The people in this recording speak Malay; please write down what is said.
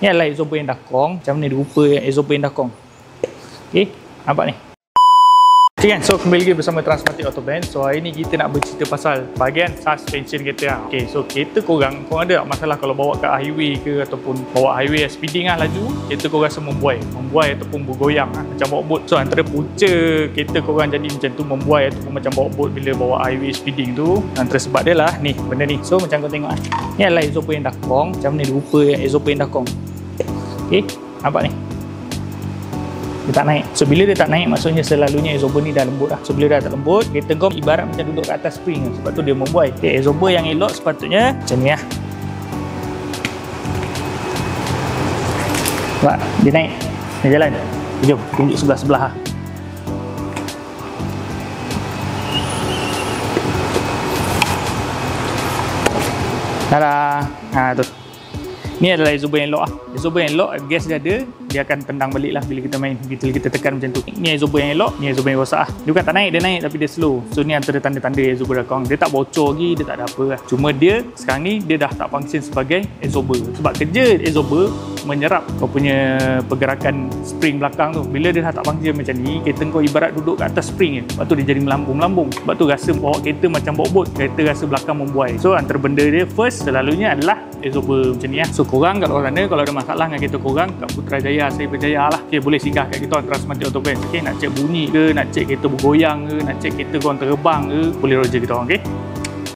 Ni adalah exhaust yang dakong. Macam ni rupa exhaust yang dakong. Okey, nampak ni. Okay kan, so kembali lagi bersama Transmatic Auto Band. So hari ni kita nak bercerita pasal bahagian suspension kereta lah. Okay, so kereta korang ada tak masalah kalau bawa kat highway ke ataupun bawa highway speeding lah laju, kereta korang rasa membuai ataupun bergoyang lah, macam bawa bot. So antara punca kereta korang jadi macam tu membuai ataupun macam bawa bot bila bawa highway speeding tu, antara sebab dia lah ni benda ni. So macam kau tengok lah, ni adalah exhaust yang dakong. Macam ni rupa exhaust yang dakong. Okay, nampak ni, dia tak naik. So bila dia tak naik, maksudnya selalunya exhaust ni dah lembut lah. So bila dah tak lembut, kereta kau ibarat macam duduk kat atas spring, sebab tu dia membuai. Okay, exhaust yang elok sepatutnya macam ni lah. Nampak? Dia naik, dia jalan. Jom tunjuk sebelah-sebelah lah. Tada. Tu ni adalah exhaust yang lock lah. Exhaust yang lock, gas dia ada, dia akan tendang balik lah bila kita main, kita tekan macam tu. Ni exhaust yang lock, ni exhaust yang rosak lah. Dia bukan tak naik, dia naik tapi dia slow. So ni antara tanda-tanda exhaust dakong. Dia tak bocor lagi, dia tak ada apa lah. Cuma dia sekarang ni dia dah tak function sebagai exhaust. Sebab kerja exhaust menyerap kau punya pergerakan spring belakang tu. Bila dia dah tak function macam ni, kereta kau ibarat duduk kat atas spring je. Sebab tu dia jadi melambung-melambung. Sebab tu rasa bawa kereta macam bawa bot, kereta rasa belakang membuai. So antara benda dia first selalunya adalah exhaust macam ni lah. So korang kat luar sana kalau ada masalah dengan kereta korang kat Putrajaya, Seri Berjaya lah, okay, boleh singgah kat kita Transmatic Auto Band. Okay, nak cek bunyi ke, nak cek kereta bergoyang ke, nak cek kereta korang terbang ke, boleh roger kita orang. Okay.